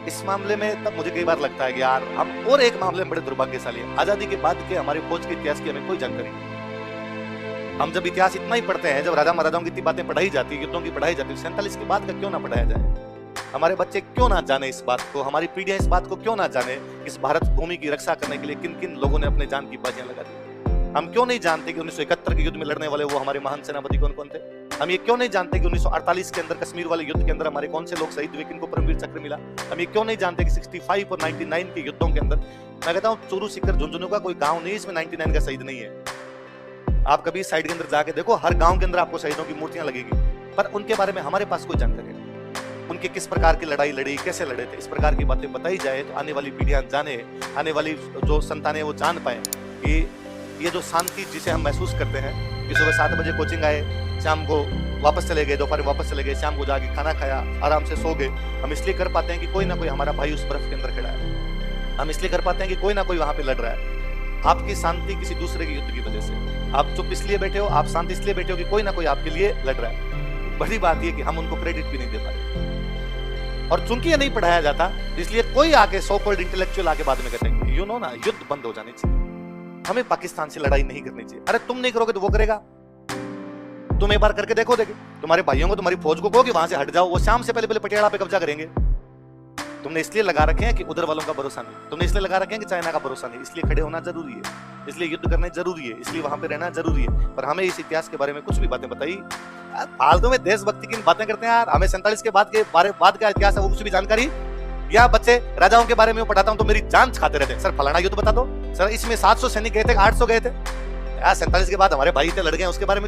इस मामले में तब मुझे कई बार लगता है कि यार हम और एक मामले में बड़े दुर्भाग्यशाली हैं। आजादी के बाद के हमारे फौज के इतिहास की हमें कोई जानकारी नहीं। हम जब इतिहास इतना ही पढ़ते हैं, जब राजा महाराजाओं की इतनी बातें पढ़ाई जाती है, युद्धों की पढ़ाई जाती है, 47 के बाद का क्यों ना पढ़ाया जाए? हमारे बच्चे क्यों ना जाने इस बात को, हमारी पीढ़ियां इस बात को क्यों ना जाने, इस भारत भूमि की रक्षा करने के लिए किन किन लोगों ने अपने जान की बाजियां लगा दी। हम क्यों नहीं जानते कि 1971 के युद्ध में लड़ने वाले वो हमारे महान सेनापति कौन कौन थे? हम ये क्यों नहीं जानते कि 1948 के अंदर कश्मीर वाले युद्ध के अंदर हमारे कौन से लोग शहीद हुए, किनको परमवीर चक्र मिला? हम ये क्यों नहीं जानते कि 65 और 99 के युद्धों के अंदर, मैं कहता हूँ चूरू सीकर झुंझुनू का कोई गांव नहीं इसमें 99 का शहीद नहीं है। आप कभी साइड के अंदर जाके देखो, हर गांव के अंदर आपको शहीदों की मूर्तियां लगेगी, पर उनके बारे में हमारे पास कोई जानकारी नहीं। उनके किस प्रकार की लड़ाई लड़ी, कैसे लड़े थे, इस प्रकार की बातें बताई जाए तो आने वाली पीढ़ियां जाने, आने वाली जो संतानें वो जान पाए कि ये जो शांति जिसे हम महसूस करते हैं कि सुबह 7 बजे कोचिंग आए, शाम को वापस चले गए, दोपहर वापस चले गए, शाम को जाके खाना खाया, आराम से सो गए, हम इसलिए कर पाते हैं कि कोई ना कोई हमारा भाई उस बर्फ के अंदर खड़ा है। हम इसलिए कर पाते हैं कि कोई ना कोई वहां पे लड़ रहा है। आपकी शांति किसी दूसरे के युद्ध की वजह से, आप चुप इसलिए बैठे हो, आप शांत इसलिए बैठे हो कि कोई ना कोई आपके लिए लड़ रहा है। बड़ी बात यह कि हम उनको क्रेडिट भी नहीं दे पा रहे, और चूंकि ये नहीं पढ़ाया जाता इसलिए कोई आके सो कॉल्ड इंटेलेक्चुअल आके बाद में कहेंगे यू नो ना, युद्ध बंद हो जानी चाहिए, हमें पाकिस्तान से लड़ाई नहीं करनी चाहिए। अरे तुम नहीं करोगे तो वो करेगा? तुम एक बार करके देखो, तुम्हारे भाइयों को, तुम्हारी फौज को कहो कि वहां से हट जाओ, वो शाम से पहले पहले पटियाला पे कब्जा करेंगे। तुमने इसलिए लगा रखे हैं कि उधर वालों का भरोसा नहीं, तुमने इसलिए लगा रखे हैं कि चाइना का भरोसा नहीं, इसलिए खड़े होना जरूरी है, इसलिए युद्ध करना जरूरी है, इसलिए वहां पे रहना जरूरी है। पर हमें इस इतिहास के बारे में कुछ भी बातें बताई, फालतू में देशभक्ति की बातें करते हैं यार। हमें 47 के बाद का इतिहास है वो कुछ भी जानकारी, या बच्चे राजाओं के बारे में पढ़ाता हूं तो मेरी जान खाते रहते हैं, सर फलाना युद्ध बता दो, सर इसमें 700 सैनिक गए थे, 800 गए थे यार, 47 के बाद हमारे भाई थे लड़ गए, उसके बारे में